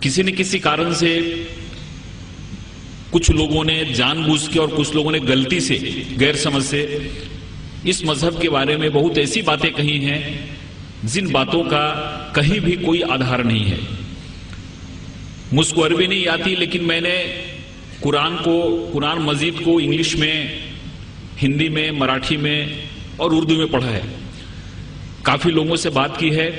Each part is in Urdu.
کسی نہ کسی کارن سے کچھ لوگوں نے جان بوجھ کے اور کچھ لوگوں نے غلطی سے غیر سمجھ سے اس مذہب کے بارے میں بہت ایسی باتیں کہی ہیں جن باتوں کا کہیں بھی کوئی آدھار نہیں ہے. مجھ کو عربی نہیں آتی لیکن میں نے قرآن مجید کو انگلش میں، ہندی میں، مراٹھی میں اور اردو میں پڑھا ہے. کافی لوگوں سے بات کی ہے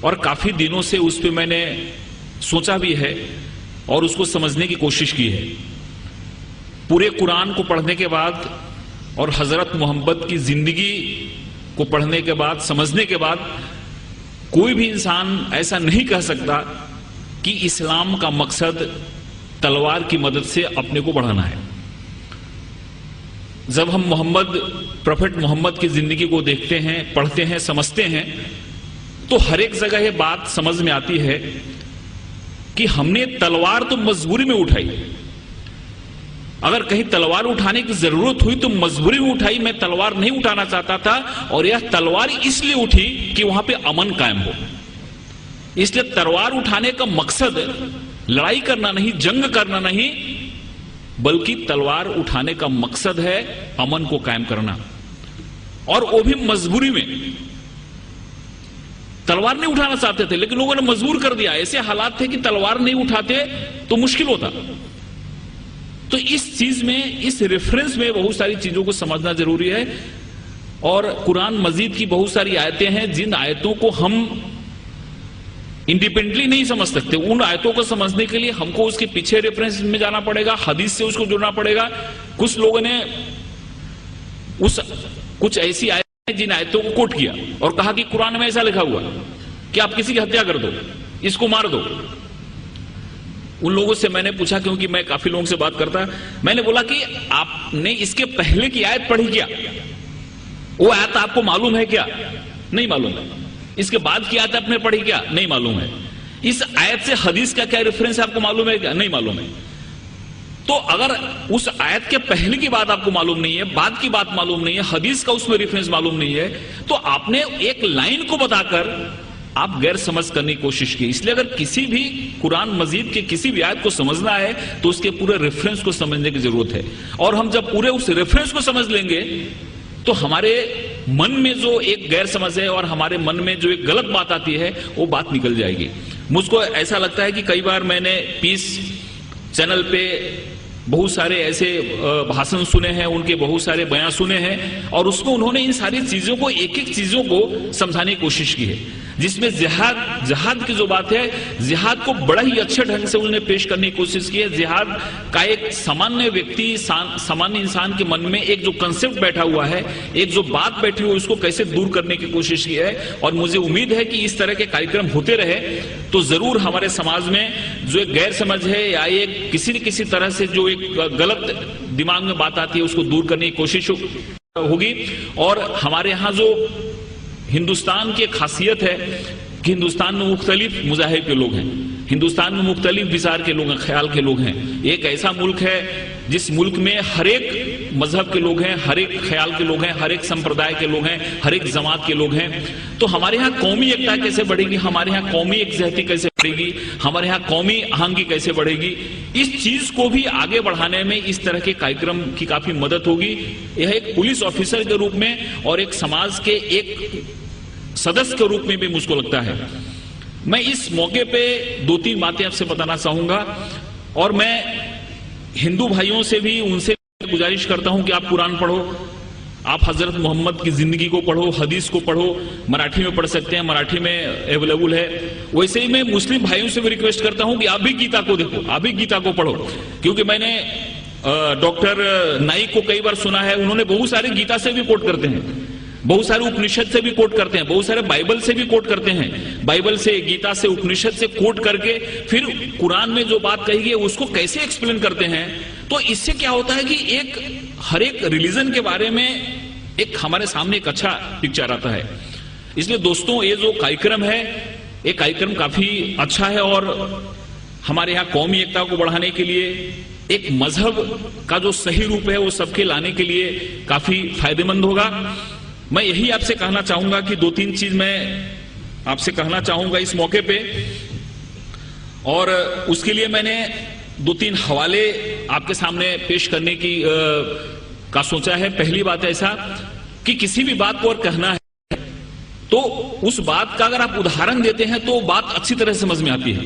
اور کافی دنوں سے اس پہ میں نے سوچا بھی ہے اور اس کو سمجھنے کی کوشش کی ہے. پورے قرآن کو پڑھنے کے بعد اور حضرت محمد کی زندگی کو پڑھنے کے بعد، سمجھنے کے بعد، کوئی بھی انسان ایسا نہیں کہہ سکتا کہ اسلام کا مقصد تلوار کی مدد سے اپنے کو بڑھانا ہے. جب ہم پروفٹ محمد کی زندگی کو دیکھتے ہیں، پڑھتے ہیں، سمجھتے ہیں تو ہر ایک جگہ یہ بات سمجھ میں آتی ہے کہ ہم نے تلوار تو مجبوری میں اٹھائی. اگر کہیں تلوار اٹھانے کی ضرورت ہوئی تو مجبوری میں اٹھائی. میں تلوار نہیں اٹھانا چاہتا تھا اور یہ تلوار اس لیے اٹھی کہ وہاں پہ امن قائم ہو. اس لیے تلوار اٹھانے کا مقصد لڑائی کرنا نہیں، جنگ کرنا نہیں، بلکہ تلوار اٹھانے کا مقصد ہے امن کو قائم کرنا، اور وہ بھی مجبوری میں. تلوار نہیں اٹھانا چاہتے تھے لیکن لوگوں نے مجبور کر دیا. ایسے حالات تھے کہ تلوار نہیں اٹھاتے تو مشکل ہوتا. تو اس چیز میں، اس ریفرنس میں بہت ساری چیزوں کو سمجھنا ضروری ہے. اور قرآن مجید کی بہت ساری آیتیں ہیں جن آیتوں کو ہم انڈیپینڈنٹلی نہیں سمجھ سکتے. ان آیتوں کو سمجھنے کے لیے ہم کو اس کے پیچھے ریفرنس میں جانا پڑے گا، حدیث سے اس کو جڑنا پڑے گا. کچھ لوگوں نے کچھ ایسی آیتیں جن آیتوں کو کوٹ کیا اور کہا کہ قرآن میں ایسا لکھا ہوا کہ آپ کسی کی ہتیا کر دو، اس کو مار دو. ان لوگوں سے میں نے پوچھا، کیونکہ میں کافی لوگوں سے بات کرتا، میں نے بولا کہ آپ نے اس کے پہلے کی آیت پڑھی کیا؟ وہ آیت آپ کو معلوم ہے کیا؟ نہیں معلوم ہے. اس کے بعد کی آیت آپ نے پڑھی کیا؟ نہیں معلوم ہے. اس آیت سے حدیث کا کیا ریفرنس ہے آپ کو معلوم ہے کیا؟ نہیں معلوم ہے. تو اگر اس آیت کے پہلے کی بات آپ کو معلوم نہیں ہے، بعد کی بات معلوم نہیں ہے، حدیث کا اس میں ریفرنس معلوم نہیں ہے، تو آپ نے ایک لائن کو بتا کر آپ غیر سمجھ کرنے کی کوشش کی. اس لیے اگر کسی بھی قرآن مجید کے کسی بھی آیت کو سمجھنا ہے تو اس کے پورے ریفرنس کو سمجھنے کی ضرورت ہے. اور ہم جب پورے اس ریفرنس کو سمجھ لیں گے تو ہمارے من میں جو ایک غیر سمجھ ہے اور ہمارے من میں جو ایک غلط بات آتی ہے وہ بات نکل جائے گی. مجھ کو ایسا لگتا ہے کہ کئی بار میں نے پیس چینل پہ بہت سارے ایسے بھاشن سنے ہیں، ان کے بہت سارے بیان سنے ہیں، اور اس میں انہوں نے ان ساری چیزوں کو، ایک ایک چیزوں کو سمجھانے کی کوشش کی ہے. جس میں جہاد کی جو بات ہے، جہاد کو بڑا ہی اچھے ڈھنگ سے انہوں نے پیش کرنے کی کوشش کی ہے. جہاد کا ایک سامانیہ ویکتی، سامانیہ انسان کے من میں ایک جو کنسپٹ بیٹھا ہوا ہے، ایک جو بات بیٹھی ہوئی، اس کو کیسے دور کرنے کی کوشش کی ہے. اور مجھے امید ہے کہ اس طرح کے کاریکرم ہوتے رہے تو ضرور ہمارے سماج میں جو ایک غیر سمجھ ہے یا ایک کسی نہ کسی طرح سے جو ایک غلط دماغ میں بات آتی ہے اس کو دور کرنے کی کوشش ہوگی. اور ہمارے ہاں جو ہندوستان کی ایک خاصیت ہے کہ ہندوستان میں مختلف مذاہب کے لوگ ہیں، ہندوستان میں مختلف وچار کے لوگ ہیں، خیال کے لوگ ہیں. ایک ایسا ملک ہے جس ملک میں ہر ایک مذہب کے لوگ ہیں، ہر ایک خیال کے لوگ ہیں، ہر ایک سمپردائے کے لوگ ہیں، ہر ایک جماعت کے لوگ ہیں. تو ہمارے ہاں قومی ایکتا کیسے بڑھے گی، ہمارے ہاں قومی یکجہتی کیسے بڑھے گی، ہمارے ہاں قومی آہنگی کیسے بڑھے گی، اس چیز کو بھی آگے بڑھانے میں اس طرح کے کاریکرم کی کافی مدد ہوگی. یہ ایک پولیس آفیسر کے روپ میں اور ایک سماج کے ایک سدس کے روپ میں بھی مجھ کو لگتا ہے. میں اس موقع پہ دو تین باتیں آپ سے بتانا چاہوں گا، اور میں ہندو بھائیوں سے بھی، ان سے گزارش کرتا ہوں کہ آپ قرآن پڑھو، آپ حضرت محمد کی زندگی کو پڑھو، حدیث کو پڑھو. مراٹھی میں پڑھ سکتے ہیں، مراٹھی میں اویلیبل ہے. ویسے ہی میں مسلم بھائیوں سے بھی ریکویسٹ کرتا ہوں کہ آپ بھی گیتا کو دیکھو، آپ بھی گیتا کو پڑھو. کیونکہ میں نے ڈاکٹر نائک کو کئی بار سنا ہے، انہوں نے بہت سارے گیتا سے بھی کوٹ کرتے ہیں، بہت سارے اپنشد سے بھی کوٹ کرتے ہیں، بہت سارے بائبل سے بھی کوٹ کرتے ہیں. بائبل سے، گیتا سے، اپنشد سے کوٹ کر کے پھر قرآن میں جو بات کہی گئی اس کو کیسے ایکسپلین کرتے ہیں. تو اس سے کیا ہوتا ہے کہ ایک ہر ایک ریلیجن کے بارے میں ایک ہمارے سامنے ایک اچھا پکچر آتا ہے. اس لیے دوستوں، یہ جو کاریکرم ہے، یہ کاریکرم کافی اچھا ہے اور ہمارے یہاں قومی ایکتا کو بڑھانے کے لیے، ایک مذہب کا جو صحیح روپ ہے وہ سب کے لانے کے لیے کافی فائدہ مند ہوگا. میں یہی آپ سے کہنا چاہوں گا کہ دو تین چیز میں آپ سے کہنا چاہوں گا اس موقع پہ. اور اس کے لیے میں نے 2-3 حوالے آپ کے سامنے پیش کرنے کا سوچا ہے. پہلی بات ایسا کہ کسی بھی بات کو اور کہنا ہے تو اس بات کا اگر آپ ادھارن دیتے ہیں تو بات اچھی طرح سمجھ میں آتی ہے.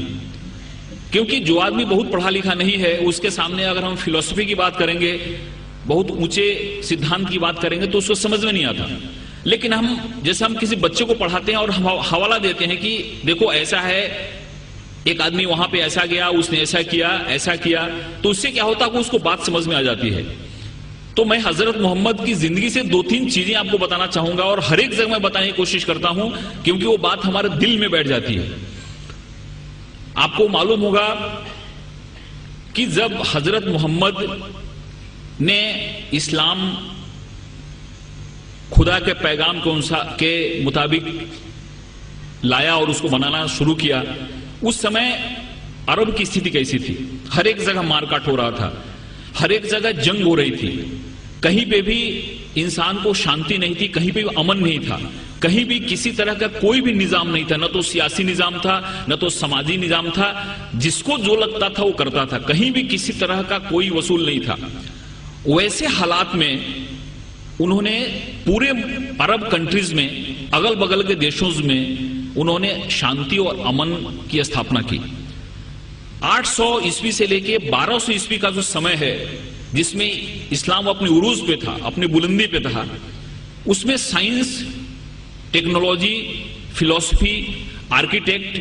کیونکہ جو آدمی بہت پڑھا لکھا نہیں ہے اس کے سامنے اگر ہم فلسفی کی بات کریں گے, بہت اونچے سدھانت کی بات کریں گے تو اس کو سمجھ میں نہیں آتا. لیکن ہم جیسے ہم کسی بچے کو پڑھاتے ہیں اور حوالہ دیتے ہیں کہ دیکھو ایسا ہے, ایک آدمی وہاں پہ ایسا گیا, اس نے ایسا کیا, تو اس سے کیا ہوتا ہے کہ اس کو بات سمجھ میں آ جاتی ہے. تو میں حضرت محمد کی زندگی سے 2-3 چیزیں آپ کو بتانا چاہوں گا, اور ہر ایک جگہ میں بتانے کی کوشش کرتا ہوں کیونکہ وہ بات ہمارے دل میں بیٹھ جاتی ہے. آپ کو معلوم ہوگا کہ جب حضرت محمد نے اسلام خدا کے پیغام کے مطابق لایا اور اس کو بنانا شروع کیا, اس سمے عرب کی استھتی کیسی تھی؟ ہر ایک جگہ مار کاٹ ہو رہا تھا, ہر ایک جگہ جنگ ہو رہی تھی, کہیں پہ بھی انسان کو شانتی نہیں تھی, کہیں پہ بھی امن نہیں تھا, کہیں بھی کسی طرح کا کوئی بھی نظام نہیں تھا, نہ تو سیاسی نظام تھا نہ تو سماجی نظام تھا. جس کو جو لگتا تھا وہ کرتا تھا, کہیں بھی کسی طرح کا کوئی وصول نہیں تھا. ویسے حالات میں انہوں نے پورے عرب کنٹریز میں, اگل بغل کے دیشوں میں انہوں نے شانتی اور امن کی استھاپنا کی. 800 عیسوی سے لے کے 1200 عیسوی کا جو سمے ہے جس میں اسلام اپنے عروج پہ تھا, اپنی بلندی پہ تھا, اس میں سائنس, ٹیکنالوجی, فلسفی, آرکیٹیکٹ,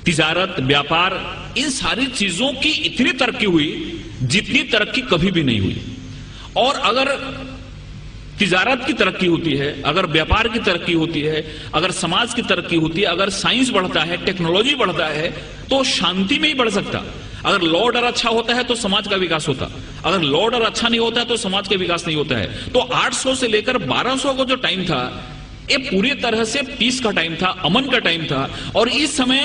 تجارت, بیاپار, ان ساری چیزوں کی اتنی ترقی ہوئی جتنی ترقی کبھی بھی نہیں ہوئی. اور اگر تجارت کی ترقی ہوتی ہے, اگر بیاپار کی ترقی ہوتی ہے, اگر سماج کی ترقی ہوتی ہے, اگر سائنس بڑھتا ہے, ٹیکنالوجی بڑھتا ہے, تو شانتی میں ہی بڑھ سکتا. اگر لا ڈر اچھا ہوتا ہے تو سماج کا وکاس ہوتا, اگر لا ڈر اچھا نہیں ہوتا ہے تو سماج کا وکاس نہیں ہوتا ہے. تو 800 سے لے کر 1200 کا جو ٹائم تھا یہ پوری طرح سے پیس کا ٹائم تھا, امن کا ٹائم تھا. اور اس سمے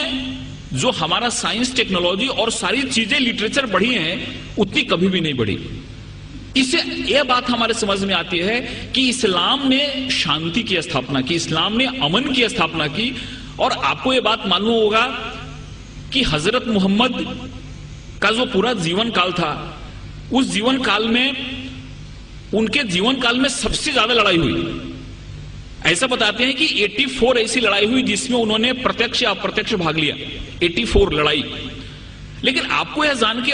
جو ہمارا سائنس, ٹیکنالوجی اور ساری چیزیں لٹریچر بڑھی ہیں اتنی کبھی بھی نہیں بڑھی. اس سے یہ بات ہمارے سمجھ میں آتی ہے کہ اسلام نے شانتی کی استھاپنا کی, اسلام نے امن کی استھاپنا کی. اور آپ کو یہ بات معلوم ہوگا کہ حضرت محمد کا جو پورا جیون کال تھا, اس جیون کال میں ان کے جیون کال میں سب سے زیادہ لڑائی ہوئی. ایسا بتاتے ہیں کہ 84 ایسی لڑائی ہوئی جس میں انہوں نے پرتیکش یا اپرتیکش بھاگ لیا. 84 لڑائی. لیکن آپ کو یہ جان کے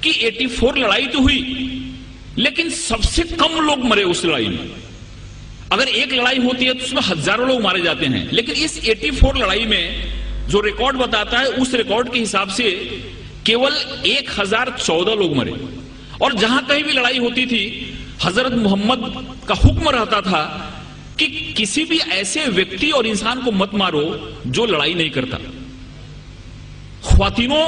کہ 84 لڑائی تو ہوئی لیکن سب سے کم لوگ مرے اس لڑائی میں. اگر ایک لڑائی ہوتی ہے تو اس میں ہزاروں لوگ مارے جاتے ہیں, لیکن اس 84 لڑائی میں جو ریکارڈ بتاتا ہے اس ریکارڈ کے حساب سے کیول 1014 لوگ مرے. اور جہاں کہیں بھی لڑائی ہوتی تھی حضرت محمد کا حکم رہتا تھا کہ کسی بھی ایسے ویکتی اور انسان کو مت مارو جو لڑائی نہیں کرتا. خواتینوں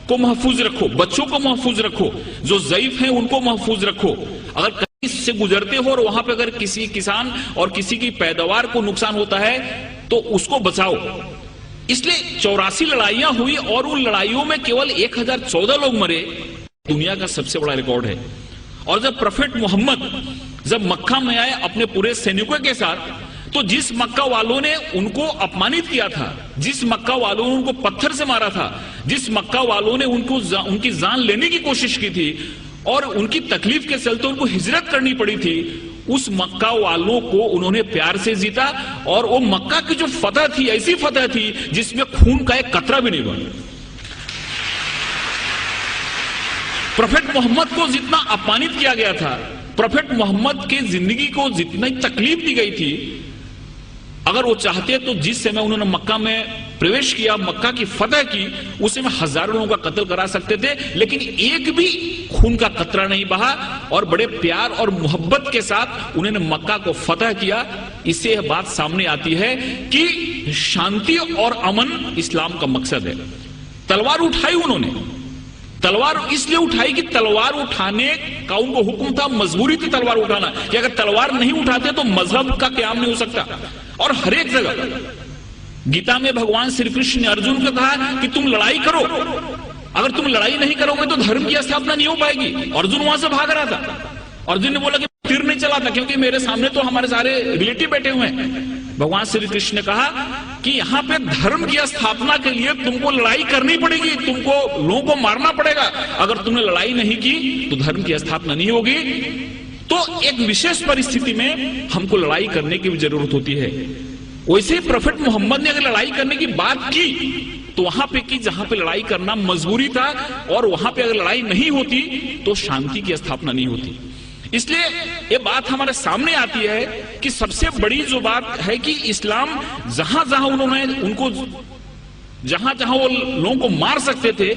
کو محفوظ رکھو, بچوں کو محفوظ رکھو, جو ضعیف ہیں ان کو محفوظ رکھو. اگر کہیں سے گزرتے ہو اور وہاں پہ اگر کسی کسان اور کسی کی پیداوار کو نقصان ہوتا ہے تو اس کو بچاؤ. اس لیے 84 لڑائیاں ہوئی اور ان لڑائیوں میں کیول 1014 لوگ مرے. دنیا کا سب سے بڑا ریکارڈ ہے. اور جب پروفیٹ محمد جب مکہ میں آئے اپنے پورے سینکوں کے ساتھ, تو جس مکہ والوں نے ان کو اپمانت کیا تھا, جس مکہ والوں نے ان کو پتھر سے مارا تھا, جس مکہ والوں نے ان کی جان لینے کی کوشش کی تھی اور ان کی تکلیف کے چلتے ان کو ہجرت کرنی پڑی تھی, اس مکہ والوں کو انہوں نے پیار سے جیتا. اور وہ مکہ کی جو فتح تھی ایسی فتح تھی جس میں خون کا ایک قطرہ بھی نہیں بنا. پروفیٹ محمد کو جتنا اپمانت کیا گیا تھا, پروفیٹ محمد کے زندگی کو جتنی تکلیف دی گئی تھی, اگر وہ چاہتے تو جس سے انہوں نے مکہ میں پرویش کیا, مکہ کی فتح کی, اسے میں ہزاروں لوگوں کا قتل کرا سکتے تھے, لیکن ایک بھی خون کا قطرہ نہیں بہا اور بڑے پیار اور محبت کے ساتھ انہوں نے مکہ کو فتح کیا. اس سے یہ بات سامنے آتی ہے کہ شانتی اور امن اسلام کا مقصد ہے. تلوار اٹھائی انہوں نے, تلوار اس لیے اٹھائی کہ تلوار اٹھانے کا ان کو حکم تھا, مجبوری تھی تلوار اٹھانا, کہ اگر تلوار نہیں اٹھاتے تو مذہب کا قیام نہیں ہو سکتا. اور ہر ایک جگہ گیتا میں بھگوان شری کرشن نے ارجن کو کہا کہ تم لڑائی کرو, اگر تم لڑائی نہیں کرو گے تو دھرم کی استھاپنا نہیں ہو پائے گی. ارجن وہاں سے بھاگ رہا تھا, ارجن نے بولا کہ تیر نہیں چلاتا کیونکہ میرے سامنے تو ہمارے سارے ریلیٹیو بیٹھے ہوئے ہیں. بھگوان شری کرشن نے کہا کہ یہاں پہ دھرم کی استھاپنا کے لیے تم کو لڑائی کرنی پڑے گی, تم کو لوگوں کو مارنا پڑے گا. اگر تم نے لڑائی نہیں کی تو دھرم کی استھاپنا نہیں ہوگی. تو ایک وشیش پرستھتی میں ہم کو لڑائی کرنے کی بھی ضرورت ہوتی ہے. ویسے ہی پروفٹ محمد نے اگر لڑائی کرنے کی بات کی تو وہاں پہ کی جہاں پہ لڑائی کرنا مجبوری تھا, اور وہاں پہ اگر لڑائی نہیں ہوتی تو شانتی کی استھاپنا نہیں ہوتی. اس لیے یہ بات ہمارے سامنے آتی ہے کہ سب سے بڑی جو بات ہے کہ اسلام جہاں جہاں انہوں نے ان کو جہاں جہاں وہ لوگوں کو مار سکتے تھے,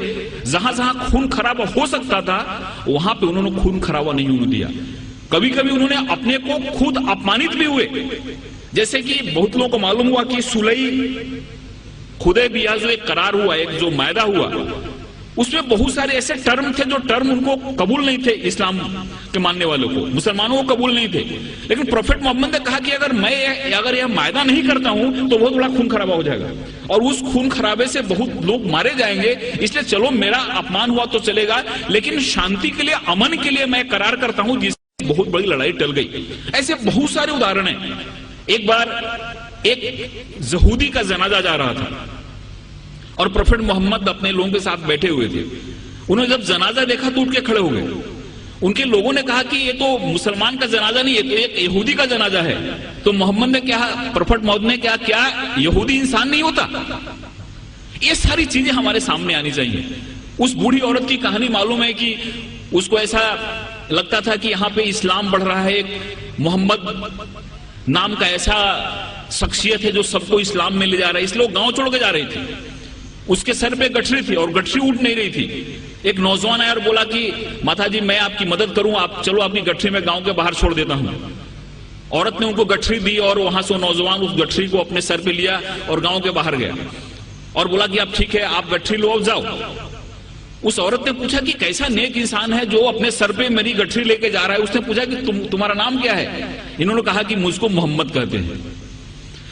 جہاں جہاں خون خرابہ ہو سکتا تھا, وہاں پہ انہوں نے خون خرابہ نہیں ہونے دیا. کبھی کبھی انہوں نے اپنے کو خود اپمانت بھی ہوئے, جیسے کہ بہت لوگوں کو معلوم ہوا کہ صلح حدیبیہ جو ایک قرار ہوا, ایک جو معاہدہ ہوا, اس میں بہت سارے ایسے ٹرم تھے جو ٹرم ان کو قبول نہیں تھے, اسلام کے ماننے والوں کو, مسلمانوں کو قبول نہیں تھے. لیکن پروفٹ محمد نے کہا کہ اگر یہ معاہدہ نہیں کرتا ہوں تو بہت بڑا خون خرابہ ہو جائے گا, اور اس خون خرابے سے بہت لوگ مارے جائیں گے. اس لیے چلو میرا اپمان ہوا تو چلے گا, لیکن شانتی کے لیے, امن کے لیے میں قرار کرتا ہوں, جس سے بہت بڑی لڑائی ٹل گئی. ایسے بہت سارے ادھارن ہیں. ایک بار ایک یہودی کا جنازہ جا رہا تھا اور پروفٹ محمد اپنے لوگوں کے ساتھ بیٹھے ہوئے تھے. انہوں نے جب جنازہ دیکھا تو اٹھ کے کھڑے ہو گئے. ان کے لوگوں نے کہا کہ یہ تو مسلمان کا جنازہ نہیں, یہ تو ایک یہودی کا جنازہ ہے. تو محمد نے کہا, پروفٹ محمد نے کہا, کیا یہودی انسان نہیں ہوتا؟ یہ ساری چیزیں ہمارے سامنے آنی چاہیے. اس بوڑھی عورت کی کہانی معلوم ہے کہ اس کو ایسا لگتا تھا کہ یہاں پہ اسلام بڑھ رہا ہے, ایک محمد نام کا ایسا شخصیت ہے جو سب کو اسلام میں لے جا رہا ہے, اس لیے وہ گاؤں چھوڑ کے جا رہی تھی. اس کے سر پہ گٹھری تھی اور گٹھری اٹھ نہیں رہی تھی. ایک نوجوان آیا اور بولا کہ ماتا جی میں آپ کی مدد کروں, آپ چلو اپنی گٹھری میں گاؤں کے باہر چھوڑ دیتا ہوں. عورت نے ان کو گٹھری دی اور وہاں سے نوجوان اس گٹھری کو اپنے سر پہ لیا اور گاؤں کے باہر گیا اور بولا کہ اب ٹھیک ہے آپ گٹھری لو, اب جاؤ. اس عورت نے پوچھا کہ کیسا نیک انسان ہے جو اپنے سر پہ میری گٹھری لے کے جا رہا ہے. اس نے پوچھا کہ تمہارا نام کیا ہے؟ انہوں نے کہا کہ مجھ کو محمد کہتے ہیں.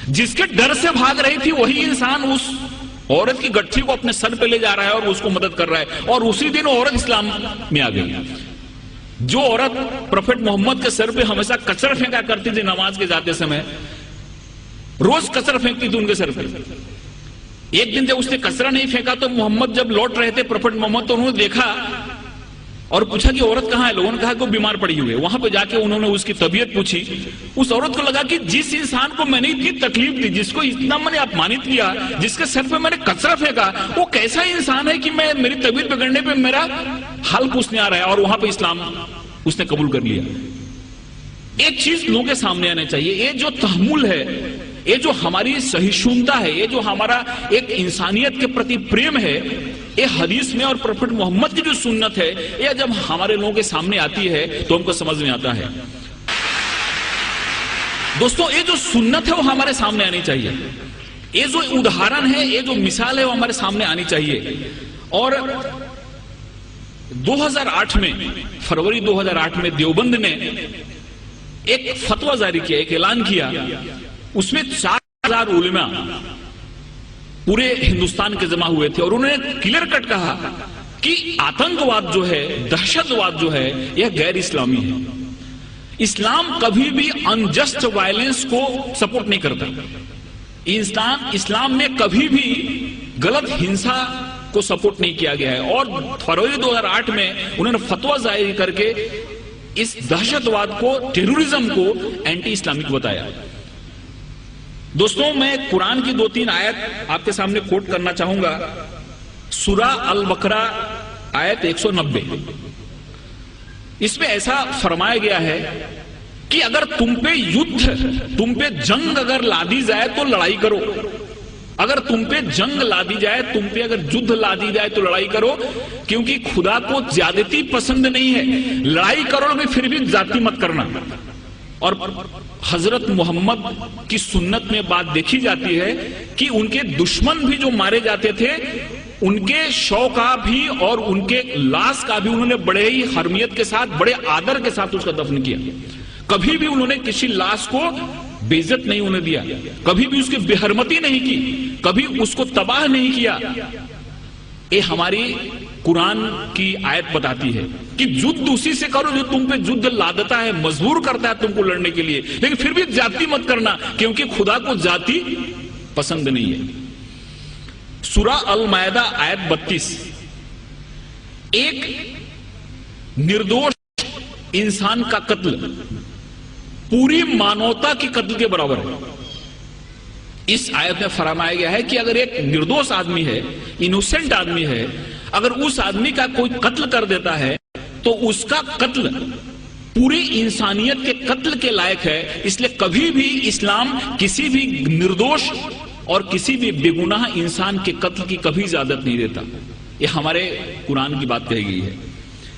جس کے ڈر سے بھاگ رہی تھی وہی انسان اس عورت کی گٹھی کو اپنے سر پہ لے جا رہا ہے اور اس کو مدد کر رہا ہے, اور اسی دن عورت اسلام میں آ گئی. جو عورت پروفٹ محمد کے سر پہ ہمیشہ کچرا پھینکا کرتی تھی نماز کے جاتے سمے, روز کچرا پھینکتی تھی ان کے سر پہ, ایک دن جب اس نے کچرا نہیں پھینکا تو محمد جب لوٹ رہے تھے پروفٹ محمد, تو انہوں نے دیکھا اور پوچھا کہ عورت کہاں ہے؟ لوگوں نے کہا کہ وہ بیمار پڑی ہوئی ہے. وہاں پہ جا کے انہوں نے اس کی طبیعت پوچھی. اس عورت کو لگا کہ جس انسان کو میں نے اتنی تکلیف دی, جس کو اتنا میں نے اپمانت کیا, جس کے سر پہ میں نے کچرا پھینکا, وہ کیسا انسان ہے کہ میری طبیعت بگڑنے پہ میرا حل پوچھنے آ رہا ہے, اور وہاں پہ اسلام اس نے قبول کر لیا. ایک چیز لوگوں کے سامنے آنا چاہیے, یہ جو تحمل ہے, یہ جو ہماری سہیشونتا ہے, یہ جو ہمارا ایک انسانیت کے پرتی پریم ہے, یہ حدیث میں اور پروفٹ محمد کی جو سنت ہے, یہ جب ہمارے لوگوں کے سامنے آتی ہے تو ہم کو سمجھ میں آتا ہے. دوستوں یہ جو سنت ہے وہ ہمارے سامنے آنی چاہیے, یہ جو ادھارن ہے, یہ جو مثال ہے وہ ہمارے سامنے آنی چاہیے. اور 2008 میں, فروری 2008 میں دیوبند نے ایک فتویٰ جاری کیا, ایک اعلان کیا. اس میں 4000 علماء پورے ہندوستان کے جمع ہوئے تھے, اور انہوں نے کلیئر کٹ کہا کہ آتنکواد جو ہے, دہشت واد جو ہے, یہ غیر اسلامی ہے. اسلام کبھی بھی انجسٹ وائلنس کو سپورٹ نہیں کرتا. اسلام میں کبھی بھی غلط ہنسا کو سپورٹ نہیں کیا گیا ہے. اور فروری 2008 میں انہوں نے فتویٰ جاری کر کے اس دہشت واد کو, ٹیررزم کو اینٹی اسلامک بتایا. دوستوں میں قرآن کی 2-3 آیت آپ کے سامنے کوٹ کرنا چاہوں گا. سورہ البقرہ آیت 190, اس میں ایسا فرمایا گیا ہے کہ اگر تم پہ جنگ اگر لادی جائے تو لڑائی کرو. اگر تم پہ جنگ لادی جائے, تم پہ اگر جدھ لادی جائے تو لڑائی کرو, کیونکہ خدا کو زیادتی پسند نہیں ہے. لڑائی کرو لیکن پھر بھی ذاتی مت کرنا. اور حضرت محمد کی سنت میں بات دیکھی جاتی ہے کہ ان کے دشمن بھی جو مارے جاتے تھے, ان کے شو کا بھی اور ان کے لاش کا بھی انہوں نے بڑے ہی حرمیت کے ساتھ, بڑے آدر کے ساتھ اس کا دفن کیا. کبھی بھی انہوں نے کسی لاش کو بے عزت نہیں انہیں دیا, کبھی بھی اس کی بے حرمتی نہیں کی, کبھی اس کو تباہ نہیں کیا. یہ ہماری قرآن کی آیت بتاتی ہے کہ جد اسی سے کرو جو تم پہ جد لادتا ہے, مجبور کرتا ہے تم کو لڑنے کے لیے, لیکن پھر بھی ذاتی مت کرنا, کیونکہ خدا کو ذاتی پسند نہیں ہے. سورہ المائدہ آیت 32، ایک نردوش انسان کا قتل پوری مانوتا کی قتل کے برابر ہے. اس آیت میں فرمایا گیا ہے کہ اگر ایک نردوش آدمی ہے، انوسنٹ آدمی ہے، اگر اس آدمی کا کوئی قتل کر دیتا ہے تو اس کا قتل پوری انسانیت کے قتل کے لائق ہے. اس لیے کبھی بھی اسلام کسی بھی نردوش اور کسی بھی بے گناہ انسان کے قتل کی کبھی اجازت نہیں دیتا. یہ ہمارے قرآن کی بات کہی گئی ہے.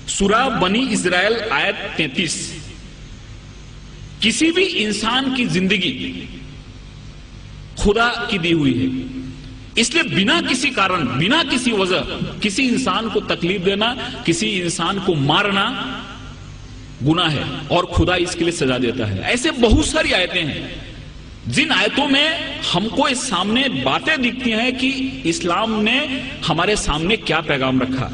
سورہ بنی اسرائیل آیت 33، کسی بھی انسان کی زندگی خدا کی دی ہوئی ہے، اس لیے بنا کسی کارن، بنا کسی وجہ کسی انسان کو تکلیف دینا، کسی انسان کو مارنا گناہ ہے اور خدا اس کے لیے سزا دیتا ہے. ایسے بہت ساری آیتیں ہیں جن آیتوں میں ہم کو اس سامنے باتیں دکھتی ہیں کہ اسلام نے ہمارے سامنے کیا پیغام رکھا.